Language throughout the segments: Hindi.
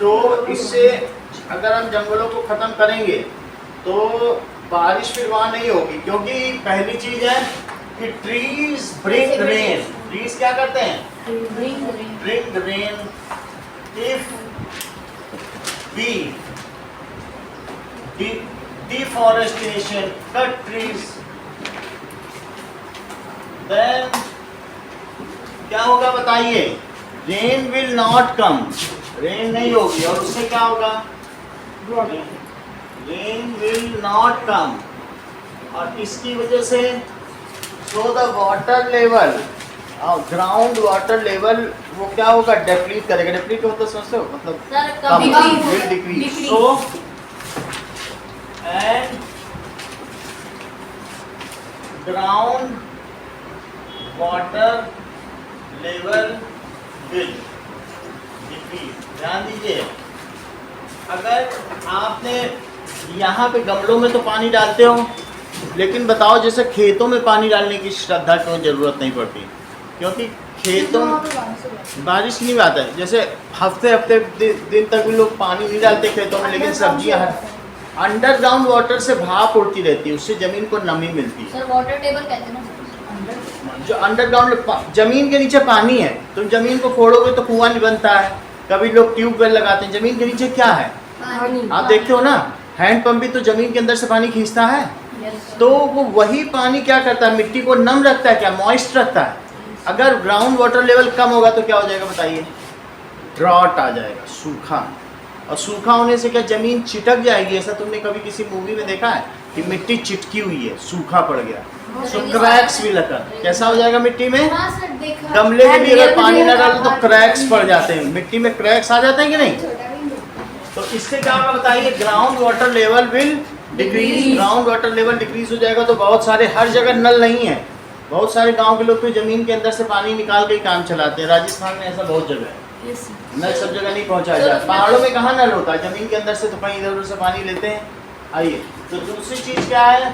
तो इससे अगर हम जंगलों को ख़त्म करेंगे तो बारिश फिर वहाँ नहीं होगी, क्योंकि पहली चीज़ है कि ट्रीज ब्रिंग रेन। ट्रीज क्या करते हैं? Bring rain. If we deforestation, cut trees, then क्या होगा बताइए? Rain will not come, rain नहीं होगी, और उससे क्या होगा? रेन विल नॉट कम, और इसकी वजह से so the water level, ground water level वो क्या होगा? डेप्लीट करेगा। डेप्लीट का मतलब समझते हो? मतलब कम, will decrease. So and ground water level will decrease. ध्यान दीजिए, अगर आपने यहाँ पे गमलों में तो पानी डालते हो, लेकिन बताओ जैसे खेतों में पानी डालने की श्रद्धा क्यों जरूरत नहीं पड़ती? क्योंकि खेतों में बारिश नहीं आता है। जैसे हफ्ते हफ्ते दिन तक भी लोग पानी नहीं डालते खेतों में, लेकिन सब्जियां अंडरग्राउंड वाटर से भाप उड़ती रहती है, उससे जमीन को नमी मिलती है। सर वाटर टेबल कहते हैं ना, जो अंडरग्राउंड जमीन के नीचे पानी है, तुम जमीन को फोड़ोगे तो कुआं नहीं बनता है। कभी लोग ट्यूबवेल लगाते हैं, जमीन के नीचे क्या है? आप देखते हो ना, हैंड पंप भी तो जमीन के अंदर से पानी खींचता है। तो वो वही पानी क्या करता है? मिट्टी को नम रखता है, क्या मॉइस्ट रखता है। अगर ग्राउंड वाटर लेवल कम होगा तो क्या हो जाएगा बताइए? ड्रॉट आ जाएगा, सूखा। और सूखा होने से क्या जमीन चिटक जाएगी? ऐसा तुमने कभी किसी मूवी में देखा है कि मिट्टी चिटकी हुई है, सूखा पड़ गया? सो क्रैक्स भी लगा, कैसा हो जाएगा मिट्टी में? गमले में भी अगर पानी न डालो तो क्रैक्स पड़ जाते हैं, मिट्टी में क्रैक्स आ जाते हैं कि नहीं? तो इससे क्या होगा बताइए? Ground water level will decrease. Ground water level decrease हो जाएगा तो बहुत सारे, हर जगह नल नहीं है, बहुत सारे गांव के लोग तो जमीन के अंदर से पानी निकाल के ही काम चलाते हैं। राजस्थान में ऐसा बहुत जगह है। नल सब जगह नहीं पहुंचाया जाता। पहाड़ों में कहाँ नल होता है? जमीन के अंदर से तो कहीं इधर उधर से पानी लेते हैं। आइए, तो दूसरी चीज क्या है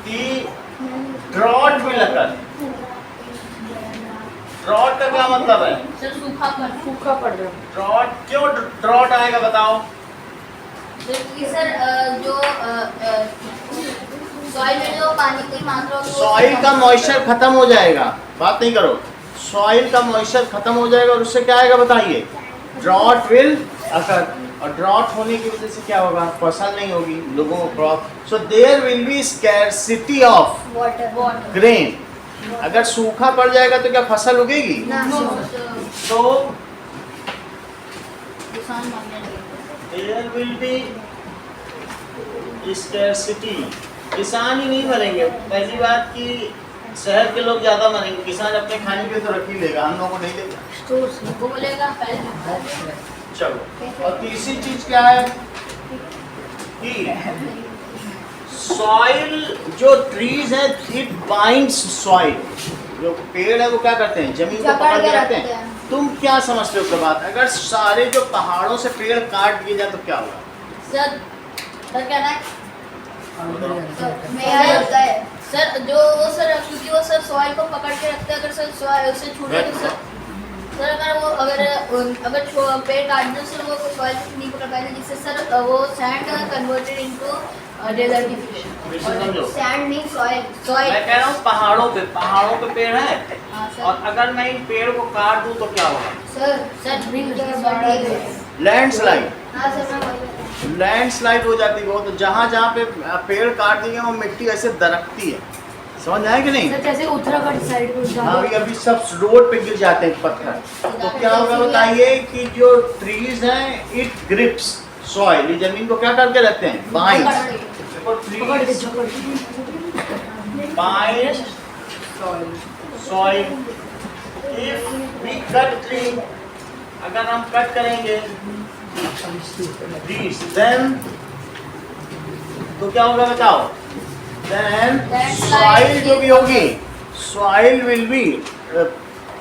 कि ड्रॉट विल अकर। ड्रॉट का क्या मतलब है? सर सूखा पड़ रहा है। ड्रॉट क्यों ड्रॉट आएगा बताओ? क्योंकि सर जो सॉइल में जो पानी की मात्रा होगी, सॉइल का मॉइस्चर खत्म हो जाएगा। बात नहीं करो, सॉइल का मॉइस्चर खत्म हो जाएगा और उससे क्या आएगा बताइए? Drought will occur. और ड्रॉट होने की वजह से क्या होगा? फसल नहीं होगी, लोगों को crop. So there will be scarcity of water grain. अगर सूखा पड़ जाएगा तो क्या फसल उगेगी? तो किसान मांगने लगेंगे। There will be scarcity. किसान ही नहीं मरेंगे। पहली बात कि शहर के लोग ज्यादा मरेंगे, किसान अपने खाने के तो रख ही लेगा, हम लोगों को नहीं देगा। वो बोलेगा पहले। चलो, और तीसरी चीज क्या है कि सॉइल, जो ट्रीज है इट बाइंड्स सॉइल। जो पेड़ है वो क्या करते हैं? जमीन को पकड़ के रखते हैं। तुम क्या समझते हो प्रभात, अगर सारे जो पहाड़ों से पेड़ काट दिए जाए तो क्या होगा? सर क्या है सर, जो सर क्योंकि वो सर सॉइल को पकड़ के रखते हैं। अगर सर सॉइल से छूटे तो सर अगर वो अगर पेड़ काट दो सर, वो सॉइल नहीं पकड़ पाएंगे, जिससे सर वो sand converted into desertification. Sand नहीं, सॉइल। मैं कह रहा हूँ पहाड़ों पे पेड़ है, और अगर मैं इन पेड़ को काट दूं तो क्या होगा? Sir landslide. हाँ सर, लैंडस्लाइड हो जाती है बहुत। जहाँ जहाँ पे पेड़ काट दिए वो मिट्टी ऐसे दरकती है, समझ आए कि नहीं? जैसे उत्तराखंड साइड को अभी सब रोड पे गिर जाते हैं पत्थर, तो क्या होगा बताइए कि जो ट्रीज हैं इट ग्रिप्स सॉइल। ये जमीन को क्या करके रखते हैं? Binds. Binds soil. If we cut tree, अगर हम कट करेंगे trees, then तो क्या होगा बताओ? Then soil जो भी होगी, soil will be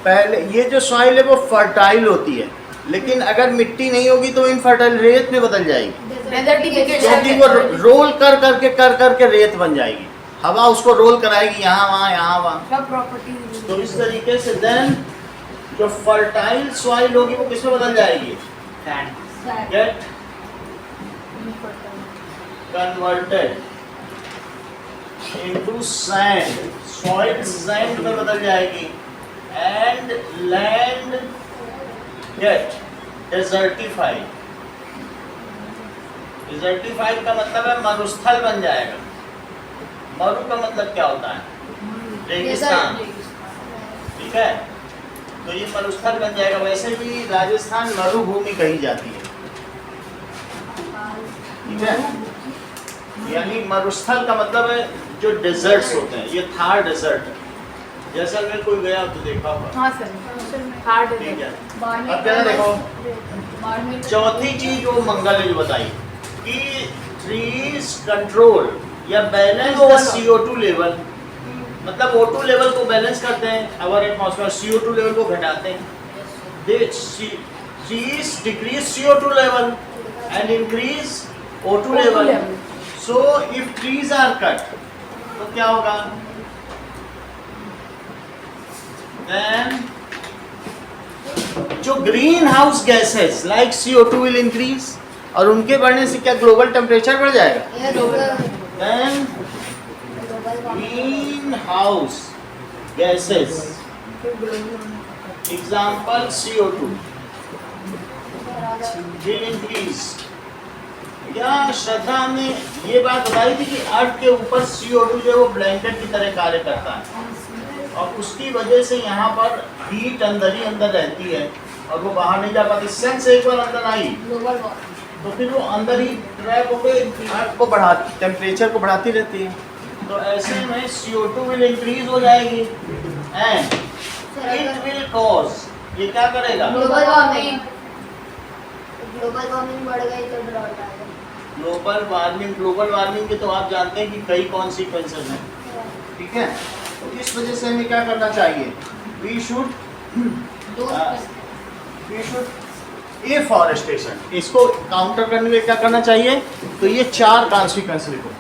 पहले ये जो soil है वो fertile होती है, लेकिन अगर मिट्टी नहीं होगी तो इनफर्टाइल रेत में बदल जाएगी, क्योंकि वो रोल कर करके रेत बन जाएगी। हवा उसको रोल कराएगी यहाँ वहाँ। तो इस तरीके से देन जो फर्टाइल सॉइल होगी वो किसमें बदल जाएगी? get converted into sand, soil sand में बदल जाएगी, and land get desertified. desertified का मतलब है मरुस्थल बन जाएगा. मरु का मतलब क्या होता है? रेगिस्तान. ठीक है, तो ये मरुस्थल बन जाएगा. वैसे भी राजस्थान मरुभूमि कही जाती है. ठीक है, यानी मरुस्थल का मतलब है जो डेजर्ट्स होते हैं. ये थार डेजर्ट है. जैसलमेर कोई गया तो देखा होगा. हाँ सर, हार्ड ठीक है, अब क्या देखो, चौथी चीज वो मंगल ने जो बताई कि ट्रीज कंट्रोल या बैलेंस द CO2 लेवल. मतलब O2 लेवल को बैलेंस करते हैं, अवर एटमॉस्फेयर CO2 लेवल को घटाते हैं. Trees decrease CO2 level and increase O2 level. So if trees are cut तो क्या होगा? देन जो greenhouse gases like CO2 will increase, और उनके बढ़ने से क्या ग्लोबल टेम्परेचर बढ़ जाएगा? Then greenhouse gases example CO2 will increase. क्या श्रद्धा ने ये बात बताई थी कि अर्थ के ऊपर CO2 जो है वो ब्लैंकेट की तरह कार्य करता है, और उसकी वजह से यहाँ पर हीट अंदर ही अंदर रहती है और वो बाहर नहीं जा पाती. सन से एक बार अंदर आई तो फिर वो अंदर ही ट्रैप होकर अर्थ को बढ़ाती, टेम्परेचर को बढ़ाती रहती है. तो ऐसे में CO2 विल इंक्रीज हो जाएगी एंड इट विल कॉज, ये क्या करेगा? Global warming. ग्लोबल वार्मिंग बढ़ गई तो ड्रॉट आएगा. ग्लोबल वार्मिंग के तो आप जानते हैं कि कई कॉन्सिक्वेंसेस हैं. ठीक है, तो इस वजह से हमें क्या करना चाहिए? We should afforestation. इसको काउंटर करने में क्या करना चाहिए? तो ये 4 कॉन्सिक्वेंस लिखो.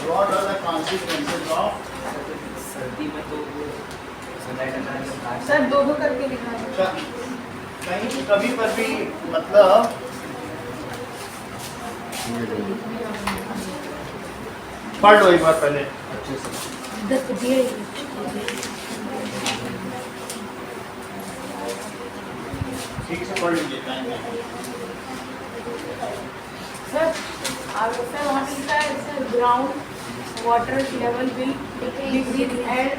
What are the consequences of? सर्दी में तो वो सनलाइट सर 2-2 करके लिखा है. कहीं भी कभी पर भी मतलब पढ़ लो एक बार पहले अच्छे से. ठीक से पढ़ लीजिए. सर सर वहाँ पे लिखा है sir ground water level will decrease and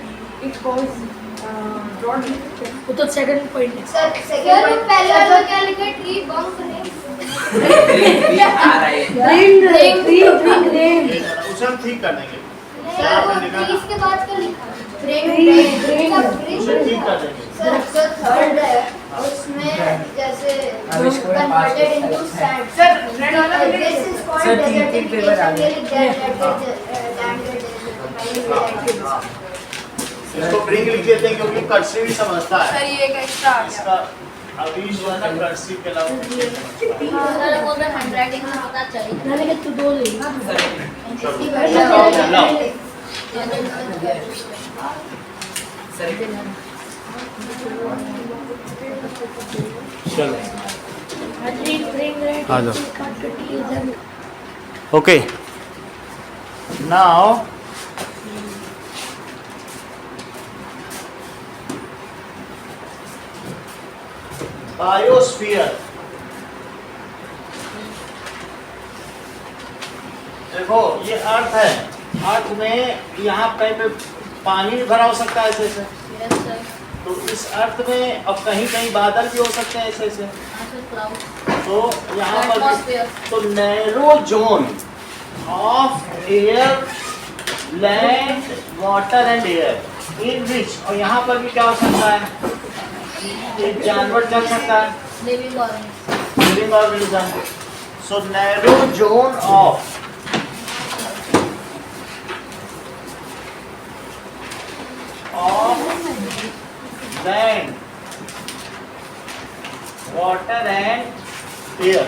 it cause drought. वो तो सेकंड पॉइंट है. सर सेकंड पहले वाला क्या लिखा? ट्री बंक ने आ रहा है. उसे हम ठीक कर देंगे. ट्रीज के बाद क्या लिखा? उसे ठीक कर देंगे. सर थर्ड है उसमें जैसे converted into sand. Sir red वाला भी दिस इज कॉल्ड सर, तीन पेपर आ गए. इसको ब्रिंग लिख देते हैं क्योंकि कर्सिव ही समझता है. सर ये एक एक्स्ट्रा आ गया. इसका अभी जो है ना कर्सिव के अलावा सर वो तो हैंडराइटिंग में पता चलेगा. मैंने कहा तू 2 ले. चलो आ जाओ. Okay, now biosphere. देखो ये अर्थ है. अर्थ में यहाँ कहीं पे पानी भी भरा हो सकता है ऐसे ऐसे. Yes sir. तो इस अर्थ में अब कहीं कहीं बादल भी हो सकते हैं ऐसे ऐसे. तो यहाँ पर एटमॉस्फेयर. तो narrow zone of air, land, water and air in which, और यहाँ पर भी क्या हो सकता है? एक जानवर चल सकता है, living organism. Living organism. So narrow zone of land, water and air.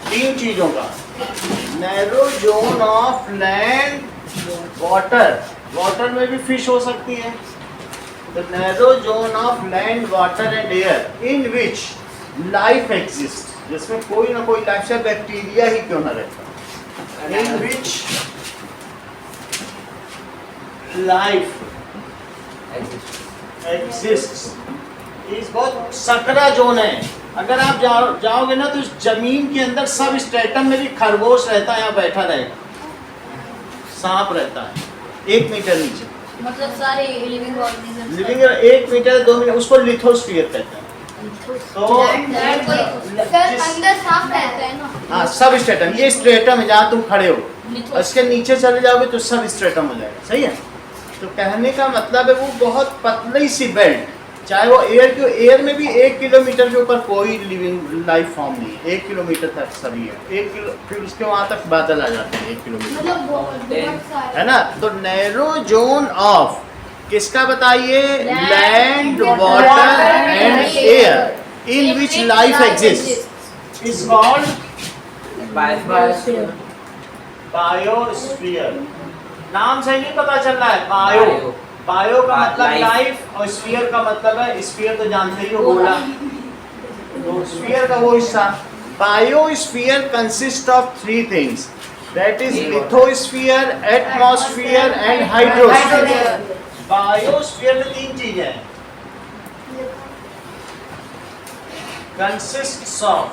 3 चीजों का. Narrow zone of land, water. Water में भी फिश हो सकती है. The narrow zone of land, water and air in which life exist. जिसमें कोई ना कोई लाइफ, चाहे बैक्टीरिया ही क्यों ना रहता, इन विच लाइफ एग्जिस्ट। इस बहुत सकरा जोन है। अगर आप जाओगे ना तो इस जमीन के अंदर सब स्ट्रेटम में भी खरगोश रहता है, यहाँ बैठा रहेगा, सांप रहता है 1 मीटर नीचे, मतलब सारे living organism living 1 metre 2 metre, उसको लिथोस्फीयर कहते हैं। तो सर अंदर सांप रहता है ना। हाँ, सब स्ट्रेटम, ये स्ट्रेटम है जहाँ तुम खड़े हो, इसके नीचे चले जाओगे तो सब स्ट्रेटम हो जाएगा, सही है। तो कहने का मतलब है वो बहुत पतली सी बेल्ट, चाहे वो एयर में भी 1 किलोमीटर के ऊपर कोई लिविंग लाइफ फॉर्म नहीं है, 1 किलोमीटर तक सभी है, 1 किलो, फिर उसके वहाँ तक बादल आ जाते हैं 1 किलोमीटर, मतलब बहुत सारे है ना। तो नैरो जोन ऑफ किसका बताइए, land, water and air in which life exist is called biosphere. नाम से नहीं पता चल रहा है, बायो, बायो का मतलब लाइफ और स्फीयर का मतलब है, स्फीयर तो जानते ही हो गोला, तो स्फीयर का वो हिस्सा। Biosphere consist of 3 things, that is lithosphere, atmosphere and hydrosphere. Biosphere में 3 चीजें हैं, कंसिस्ट्स ऑफ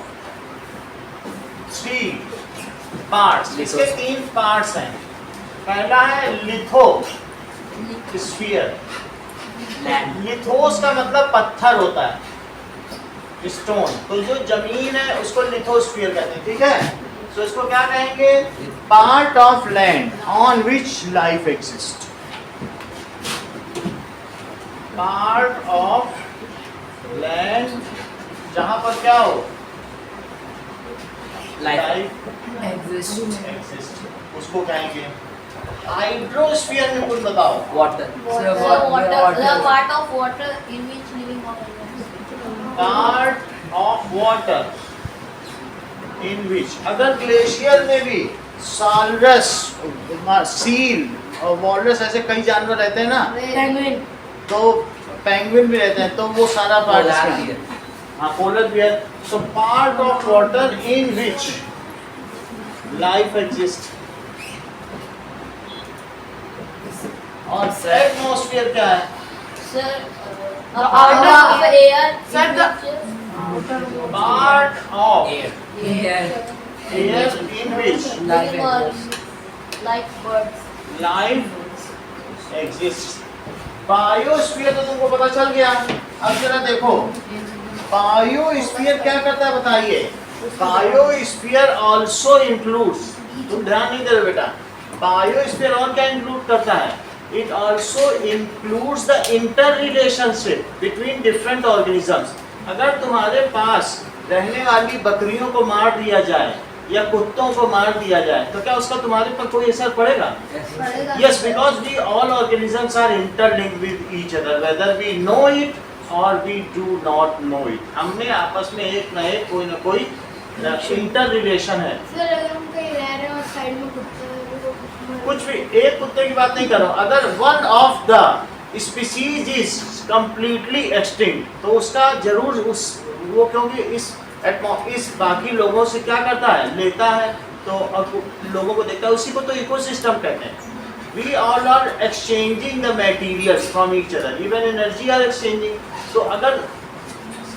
3 पार्ट्स, इसके 3 पार्ट्स हैं। पहला है लिथोस्फीयर, लिथोस का मतलब पत्थर होता है, स्टोन, तो जो जमीन है उसको लिथोस्फीयर कहते हैं, ठीक है। तो इसको क्या कहेंगे, part of land on which life exist, part of land जहां पर क्या हो, लाइफ एग्जिस्ट, उसको कहेंगे। हाइड्रोस्फीयर में कुछ बताओ, water part of water in which living organism, part of water in which, अगर ग्लेशियर में भी सालरस, सील और वॉलरस ऐसे कई जानवर रहते हैं ना, पेंगुइन, तो पेंगुइन भी रहते हैं, तो वो सारा पार्ट है। हाँ, polar bear. So part of water in which life exist. और एटमॉस्फेयर क्या है, sir part of air, sir part of air air in which like birds, life exist. Biosphere तो तुमको पता चल गया। अब जरा देखो बायोस्फीयर क्या करता है बताइए। बायोस्फीयर ऑल्सो इंक्लूड्स, तुम ध्यान नहीं दे रहे बेटा, बायोस्फीयर और क्या इंक्लूड करता है, it also includes the inter relationship between different organisms. अगर तुम्हारे पास रहने वाली बकरियों को मार दिया जाए या कुत्तों को मार दिया जाए तो क्या उसका तुम्हारे पर कोई असर पड़ेगा? Yes, because we all organisms are interlinked with each other, whether we know it or we do not know it. हमने आपस में एक ना एक कोई ना कोई इंटर रिलेशन है। सर अगर हम कहीं रह रहे हैं और साइड में कुत्ता है तो कुछ भी, एक कुत्ते की बात नहीं कर रहा हूँ, अगर one of the species is completely extinct तो उसका जरूर उस वो, क्योंकि इस बाकी लोगों से क्या करता है, लेता है, तो अब लोगों को देखता है, उसी को तो इकोसिस्टम कहते हैं। We all are exchanging the materials from each other, even energy are exchanging. तो अगर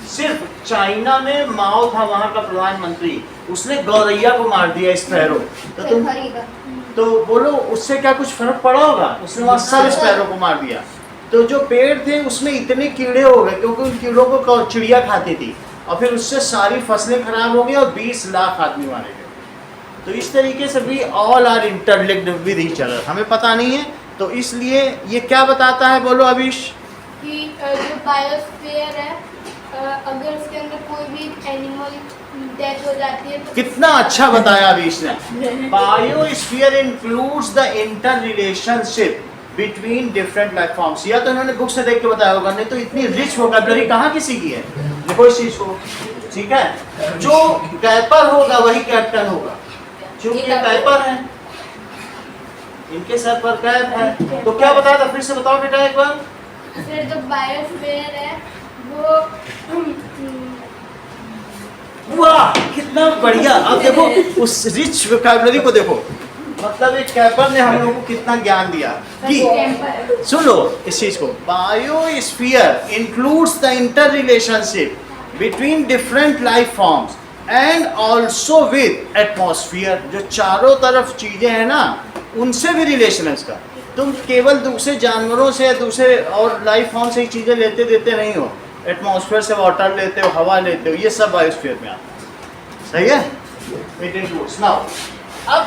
सिर्फ चाइना में माओ था वहाँ का प्रधानमंत्री, उसने गौरैया को मार दिया स्पैरो, तो तुम तो बोलो उससे क्या कुछ फर्क पड़ा होगा? उसने वहाँ सब स्पैरो को मार दिया। तो जो पेड़ थे उसमें इतने कीड़े हो गए क्योंकि उन कीड़ों को चिड़िया खाती थी और फिर उससे सारी फसलें खराब हो गई और 20 लाख आदमी मारे गए। तो इस तरीके से भी all are interlinked with each other, हमें पता नहीं है। तो इसलिए ये क्या बताता है, बोलो अभिष? कि जो बायोस्फीयर है, अगर उसके अंदर कोई भी एनिमल डेथ हो जाती है तो कितना अच्छा बताया अभिष ने। Biosphere includes the inter relationship between different life forms. या तो इन्होंने बुक से देख के बताया होगा, नहीं तो इतनी रिच वोकैबुलरी कहाँ किसी की है। देखो इस चीज को, ठीक है, जो कैपर होगा वही कैप्टन होगा, क्योंकि ये कैपर है, इनके सर पर कैप है। तो क्या बताया था, फिर से बताओ बेटा एक बार। फिर जो बायोस्फीयर है वो वाह कितना बढ़िया। अब देखो उस रिच वोकैबुलरी को देखो, मतलब एक कैपर ने हम लोगों को कितना ज्ञान दिया कि सुनो इस चीज को, biosphere includes the inter relationship between different life forms and also with atmosphere. जो चारों तरफ चीजें हैं ना, उनसे भी रिलेशन है इसका। तुम केवल दूसरे जानवरों से, दूसरे और लाइफ फॉर्म से ही चीजें लेते देते नहीं हो, एटमॉस्फेयर से वाटर लेते हो, हवा लेते हो, ये सब बायोस्फीयर में आता है। सही है, इट इंक्लूड्स। नाउ अब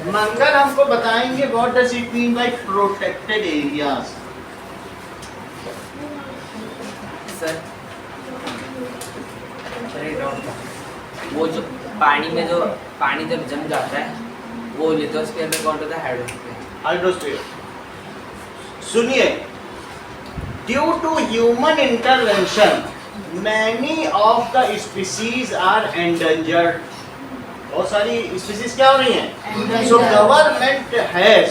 मंगल हमको बताएंगे what does it mean by protected areas. Sir वो जो पानी में जो पानी जब जम जाता है वो लिथोस्फीयर में कौन होता है? हाइड्रोस्फीयर। हाइड्रोस्फीयर। सुनिए, due to human intervention many of the species are endangered. बहुत सारी स्पीसीज क्या हो रही हैं? So government has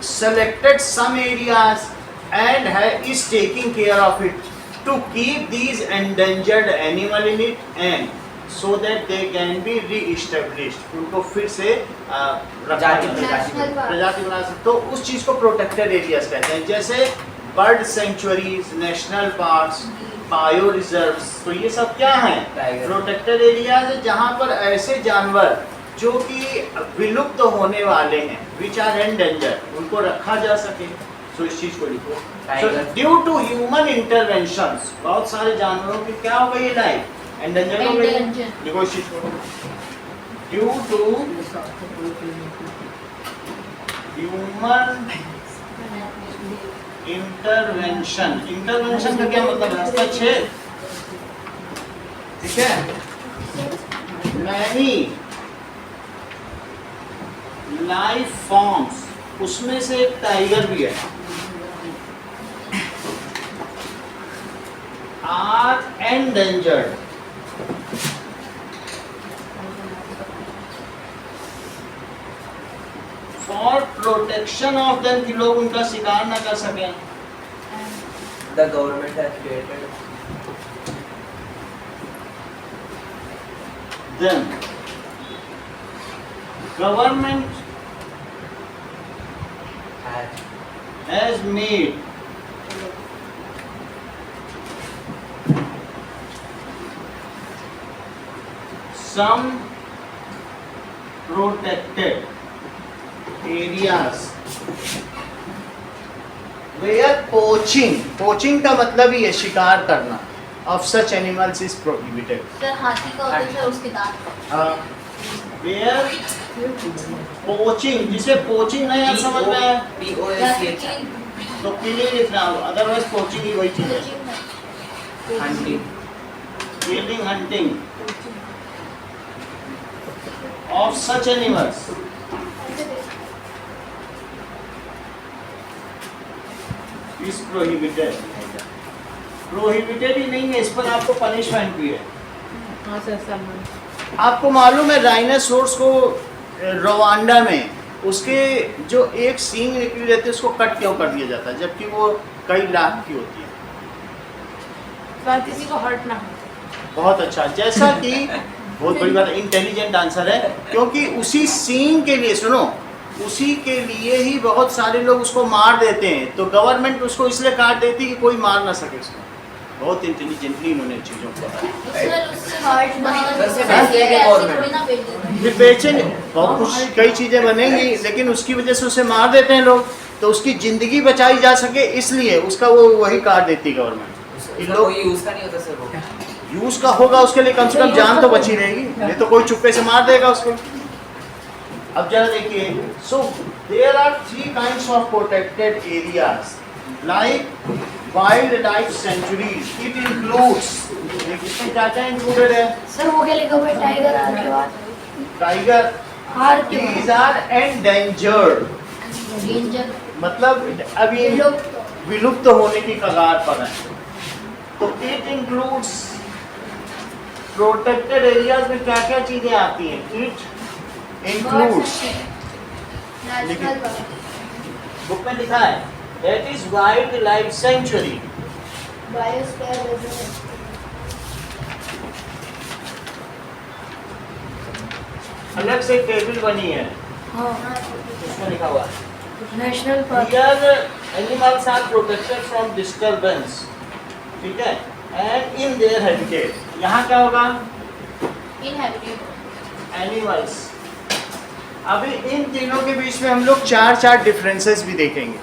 selected some areas and is taking care of it to keep these endangered animal in it and so that they can be re-established। उनको फिर से प्रजाति बना सकते। तो उस चीज को प्रोटेक्टेड एरियाज कहते हैं, जैसे bird sanctuaries, national parks, bio reserves. तो ये सब क्या है? प्रोटेक्टेड एरियाज है, जहाँ पर ऐसे जानवर जो कि विलुप्त होने वाले हैं, विच आर एंडेंजर्ड, उनको रखा जा सके। तो इस चीज को लिखो। ड्यू टू ह्यूमन इंटरवेंशंस, बहुत सारे जानवरों की क्या हो गई लाइफ? एंडेंजर्ड हो गई। लिखो इस चीज को। Due to human intervention. Intervention का क्या मतलब है? हस्तक्षेप। ठीक है। मैनी लाइफ फॉर्म्स, उसमें से एक टाइगर भी है, are endangered for protection of them, कि लोग उनका शिकार ना कर सकें। The government has created them government has made some protected areas where poaching का मतलब ही है शिकार करना, of such animals is prohibited। Sir हाथी का होता है सर उसके दांत। where पोचिंग, जिसे पोचिंग नहीं आप समझ में है POACH तो किलिंग लिखना हो, अदरवाइज पोचिंग ही वही चीज है। Hunting, killing, hunting of such animals is prohibited. Prohibited ही नहीं है, इस पर आपको पनिशमेंट भी है। हाँ सर, सम्मान। आपको मालूम है डायनासोर्स को रवांडा में उसके जो एक सींग निकली रहती है उसको कट क्यों कर दिया जाता है, जबकि वो कई लाख की होती है? सर किसी को हर्ट ना हो। बहुत अच्छा, जैसा कि बहुत बड़ी बात, इंटेलिजेंट आंसर है, क्योंकि उसी सींग के लिए, सुनो, उसी के लिए ही बहुत सारे लोग उसको मार देते हैं। तो गवर्नमेंट उसको इसलिए काट देती है कि कोई मार ना सके उसको। बहुत इंटेलिजेंटली उन्होंने चीज़ों को बताया। सर उससे हार्ट फिर बेचेंगे बहुत कुछ, कई चीज़ें बनेंगी, लेकिन उसकी वजह से उसे मार देते हैं लोग, तो उसकी ज़िंदगी बचाई जा सके इसलिए उसका वो वही काट देती है गवर्नमेंट। इन लोग यूज का नहीं होता सर, वो यूज़ का होगा, उसके लिए कम से कम जान तो बची रहेगी, नहीं तो कोई चुप्पे से मार देगा उसको। अब जरा देखिए, so there are 3 kinds of protected areas like wildlife sanctuaries. It includes, इसमें क्या क्या इंक्लूडेड है? सर वो क्या लिखा हुआ है? टाइगर आर के बाद टाइगर, आर के these are endangered, डेंजर मतलब अभी विलुप्त होने की कगार पर है। तो इट इंक्लूड्स, प्रोटेक्टेड एरियाज में क्या क्या चीजें आती हैं? इट इंक्लूड्स, बुक में लिखा है, that is wild life sanctuary, अलग से टेबल बनी है, हाँ उसमें लिखा हुआ है national park Here animals are protected from disturbance, ठीक है, and in their habitat. यहाँ क्या होगा? इनहैबिटेड। एनिमल्स। अभी इन तीनों के बीच में हम लोग चार डिफरेंसेस भी देखेंगे,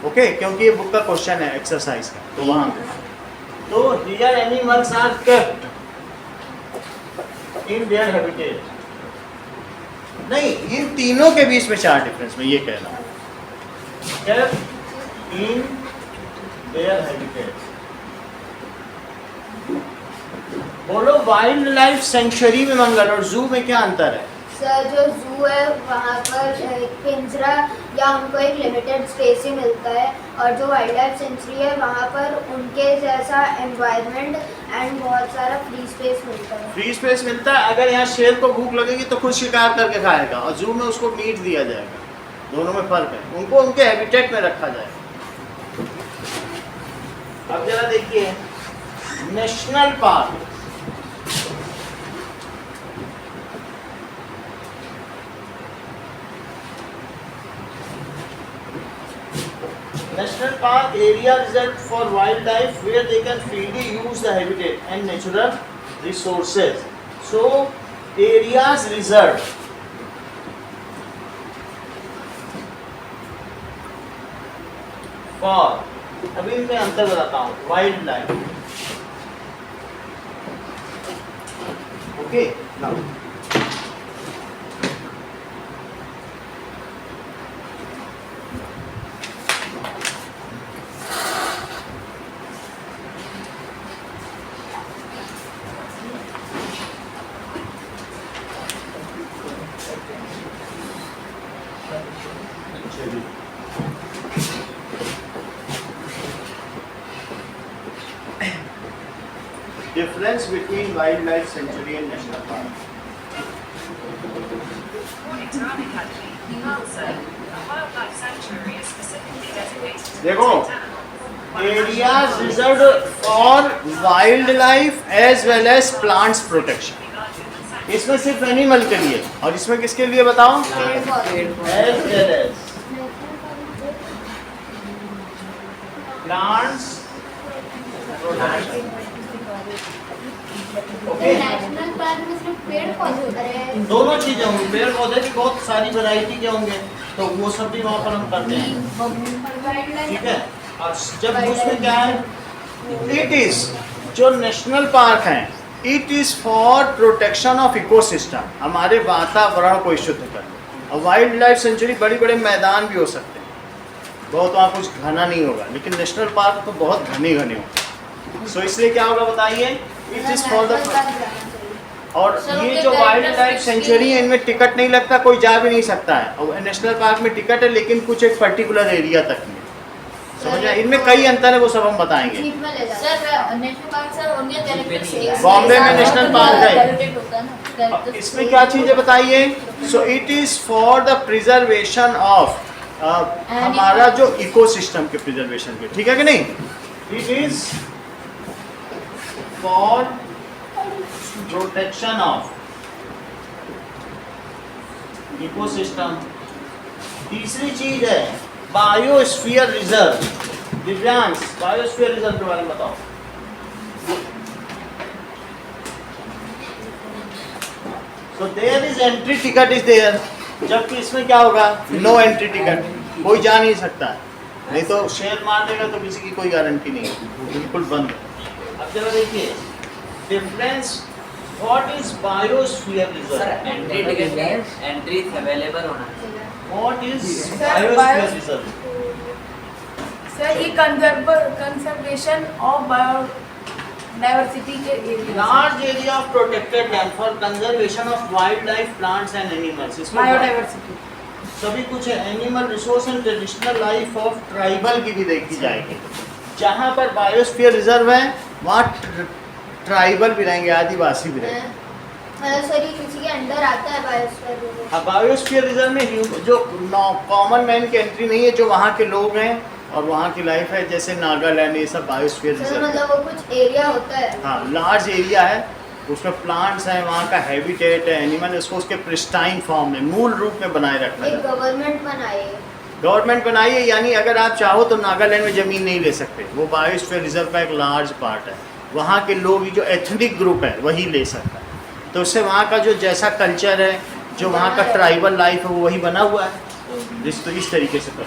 ओके, क्योंकि ये बुक का क्वेश्चन है एक्सरसाइज का, तो वहाँ तो here animals are kept in their habitat. नहीं, इन तीनों के बीच में चार डिफरेंस में ये कह रहा हूँ, केप्ट इन देयर हैबिटेट। बोलो वाइल्ड लाइफ सेंचुरी में मंगल और जू में क्या अंतर है? सर जो जू है वहाँ पर एक पिंजरा या उनको एक लिमिटेड स्पेस ही मिलता है, और जो वाइल्ड लाइफ सेंचुरी है वहाँ पर उनके जैसा एनवायरनमेंट एंड बहुत सारा फ्री स्पेस मिलता है। फ्री स्पेस मिलता है। अगर यहाँ शेर को भूख लगेगी तो खुद शिकार करके खाएगा, और जू में उसको मीट दिया जाएगा। दोनों में फर्क है, उनको उनके हैबिटेट में रखा जाएगा। अब जरा देखिए national park. National Park area reserved for wildlife where they can freely use the habitat and natural resources. So areas reserved for, अभी मैं अंतर बताता हूँ, wild life, okay. Difference between wildlife sanctuary and national park. Mornington Academy, Halsa, a wildlife sanctuary is specifically designated to देखो, protect animals. areas reserved for wildlife as well as plants protection. इसमें सिर्फ एनिमल के लिए, और इसमें किसके लिए बताओ? As well as plants protection. Okay, national park में सिर्फ पेड़ पौधे होते हैं। दोनों चीजें होंगी, पेड़ पौधे की बहुत सारी वैरायटी के होंगे, तो वो सब भी वहाँ पर हम करते हैं, ठीक है। और जब उसमें क्या है, इट इज जो नेशनल पार्क हैं, it is for protection of ecosystem, हमारे वातावरण को शुद्ध करना। और वाइल्ड लाइफ सेंचुरी बड़े बड़े मैदान भी हो सकते हैं, बहुत वहाँ कुछ घना नहीं होगा, लेकिन नेशनल पार्क तो बहुत घने घने होंगे। सो इसलिए क्या होगा बताइए, इट इज फॉर द, और ये जो वाइल्ड लाइफ सेंचुरी है इनमें टिकट नहीं लगता, कोई जा भी नहीं सकता है। और नेशनल पार्क में टिकट है, लेकिन कुछ एक पर्टिकुलर एरिया तक में, समझ आए? इनमें कई अंतर है, वो सब हम बताएंगे। Sir national park sir only collected Bombay में नेशनल पार्क है। अब इसमें क्या चीजें बताइए? So it is for the preservation of, हमारा जो इकोसिस्टम के प्रिजर्वेशन के, ठीक है कि नहीं? It is for protection of ecosystem. तीसरी चीज है biosphere reserve. Divyansh, biosphere reserve के बारे में बताओ। So there is entry ticket is there, जबकि इसमें क्या होगा, नो एंट्री टिकट, कोई जा नहीं सकता है, नहीं तो शेयर मार देगा तो किसी की कोई गारंटी नहीं है, बिल्कुल बंद है। अब जरा देखिए difference, what is biosphere sir reserve, entry ticket नहीं, एंट्री अवेलेबल होना चाहिए। What is Sir, biosphere reserve? Sir ये कंजर्वेशन ऑफ बायोडाइवर्सिटी के area, large area of protected land for conservation of wild life, plants and animals. इसमें बायोडाइवर्सिटी सभी कुछ है, animal resource and traditional life of tribal की भी देखी जाएगी। जहाँ पर बायोस्फीयर रिजर्व है वहाँ ट्राइबल भी रहेंगे, आदिवासी भी रहेंगे। सर ये किसी के अंडर आता है बायोस्फीयर रिजर्व? हाँ, बायोस्फीयर रिजर्व में जो कॉमन मैन की एंट्री नहीं है, जो वहाँ के लोग हैं और वहाँ की लाइफ है, जैसे नागालैंड, ये सब बायोस्फीयर सर रिजर्व है। मतलब वो कुछ एरिया होता है। हाँ, लार्ज एरिया है, उसमें प्लांट्स हैं, वहाँ का हैबिटेट है, एनिमल है, उसको उसके प्रिस्टाइन फॉर्म में मूल रूप में बनाए रखना एक है। गवर्नमेंट बनाई है। गवर्नमेंट बनाई है, यानी अगर आप चाहो तो नागालैंड में ज़मीन नहीं ले सकते, वो बायोस्फीयर रिजर्व का एक लार्ज पार्ट है। वहाँ के लोग जो एथनिक ग्रुप है वही ले सकता है। तो उससे वहाँ का जो जैसा कल्चर है, जो वहाँ का ट्राइबल लाइफ है, वो वही बना हुआ है। तो इस तरीके से कर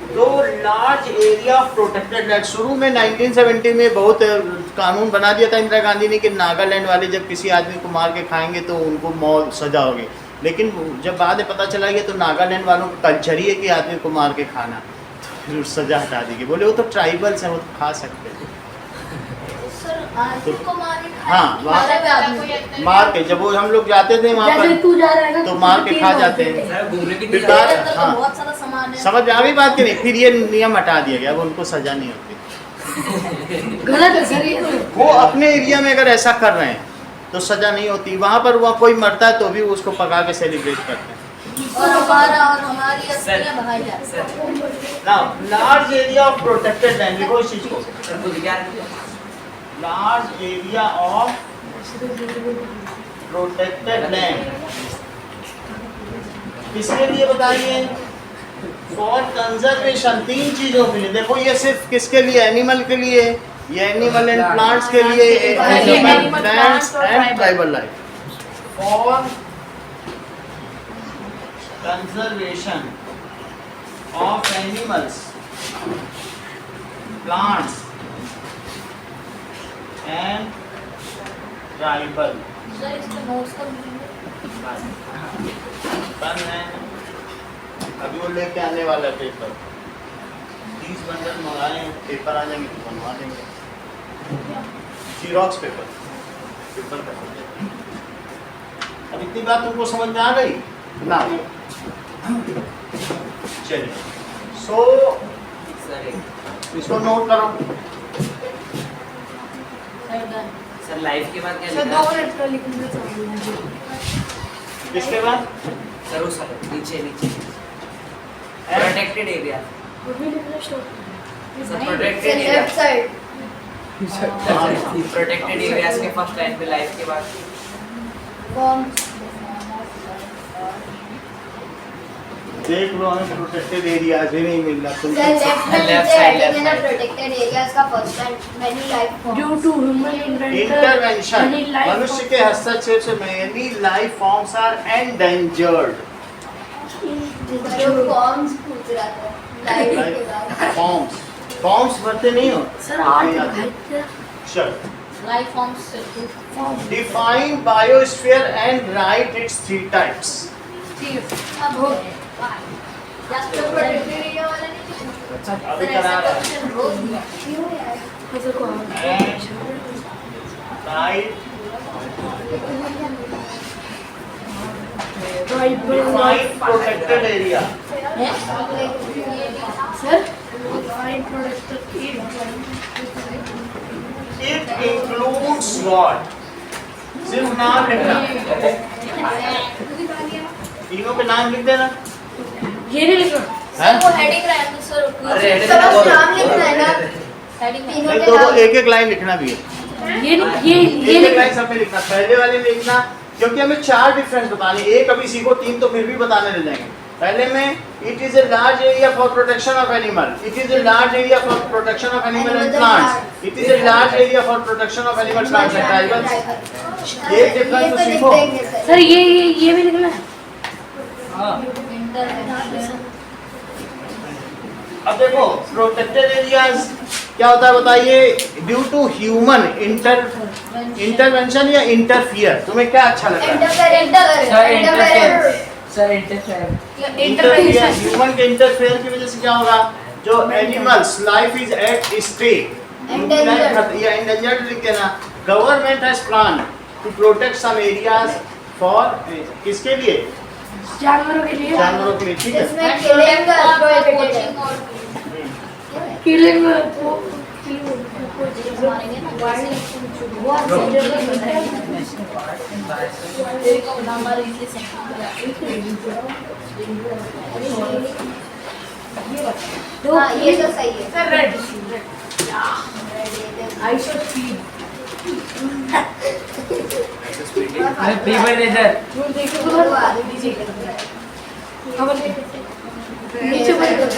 तो large area of protected land. शुरू में 1970 में बहुत कानून बना दिया था इंदिरा गांधी ने कि नागालैंड वाले जब किसी आदमी को मार के खाएंगे तो उनको मौत सजा होगी। लेकिन जब बाद में पता चला ये तो नागालैंड वालों का कल्चर ही है कि आदमी को मार के खाना, तो फिर सजा हटा दी गई। बोले वो तो ट्राइबल्स हैं, वो तो खा सकते हैं। सर आदमी को मारे हाँ, मारे पे आदमी मार के जब वो हम लोग जाते थे वहाँ जैसे पर तू जा रहा है ना तो मार के खा जाते हैं। सर घूमने भी फिर नहीं बात- जाते। हाँ। बहुत सारा सामान है। समझ में आ गई बात की नहीं? फिर ये नियम हटा दिया गया, अब उनको सजा नहीं होती। गलत है सर ये तो। वो अपने एरिया में अगर ऐसा कर रहे हैं तो सजा नहीं होती। वहाँ पर वहाँ कोई मरता है तो भी उसको पका के सेलिब्रेट करते हैं। और हमारा और हमारी सर अस्थियां भगाई जाती हैं। Sir now large area of protected land, देखो इस चीज को, सर कुछ क्या large area of protected land किसके लिए बताइए? For conservation. 3 चीजों के लिए। देखो ये सिर्फ किसके लिए? एनिमल के लिए, ये एनिमल एंड प्लांट्स के लिए, animal plants and tribal life. For conservation of animals, plants and tribal. Sir इसके नोट्स कर दीजिए। बन है, अभी वो लेके आने वाला है पेपर। 30 बंडल मंगाए हैं, पेपर आ जाएंगे तो बनवा देंगे। जीरोक्स पेपर पेपर का। अब इतनी बात तुमको समझ में आ गई ना? चलिए, सो सर इसको नोट करो। Sir done. सर लाइफ के बाद क्या सर लिखा 2 है? मिनट का लिखना चाहिए। इसके बाद सर वो सर नीचे नीचे प्रोटेक्टेड एरिया। वो भी लिखना stop. Sir sir protected area, left side. Protected areas के फर्स्ट लाइन पे लाइफ के बाद फॉर्म देख लो, हमें प्रोटेक्टेड एरियाज ही नहीं मिल रहा। सर तुम लेफ्ट में Left नीचे side, हेडिंग left है ना side. प्रोटेक्टेड एरियाज का first and many life due to human intervention, मनुष्य के हस्तक्षेप से many life forms are endangered. जो फॉर्म्स पूछ रहा था लाइफ के बाद। फॉर्म्स भरते नहीं हो सर आप दिखाइए। चल, life forms define biosphere and right it's 3 types. अब हो जस्ट प्रोटेक्टेड एरिया वाला नहीं। अभी सर करा ऐसा रहा है। क्वेश्चन रोज क्यों यार? सर को right define protected area. Sir define protected area. It includes what? सिर्फ नाम लिखना, तीनों के नाम लिख देना। ये नहीं लिखना। हैं? सर वो हेडिंग रहा है तो सर अरे heading सब बोलो। नाम लिखना है ना। हेडिंग तीनों नहीं के तो वो नाम। एक एक लाइन लिखना भी है। ये एक लिखना। लाइन सब में लिखना, पहले वाले में लिखना, क्योंकि हमें 4 डिफरेंस बताने। एक अभी सीखो, 3 तो फिर भी बताने ले जाएंगे। पहले में it is a large area for protection of animal, it is a large area for protection of animal and plants, it is a large area for protection of animal plants and tribals. ये डिफरेंस तो सीखो। सर ये भी लिखना है। अब देखो प्रोटेक्टेड एरियाज क्या होता है बताइए? ड्यू टू ह्यूमन इंटरवेंशन या इंटरफियर, तुम्हें क्या अच्छा लगता है? सर इंटरफेयर इंटरफियर, ह्यूमन के इंटरफेयर की वजह से क्या होगा? जो animals life is at stake या एंडेंजर्ड लिख देना। Government has plan to protect some areas for किसके लिए? जानवरों के लिए। जानवरों के लिए, ठीक है। इसमें किलिंग का प्रोहिबिटेड है। किलिंग को मारेंगे ना वो हमारे इसलिए हाँ ये तो सही है। Sir red. I should feed. ऐसे स्पीडिंग अरे फ्री फायर दे सर वो देखो तो नीचे नीचे बंद कर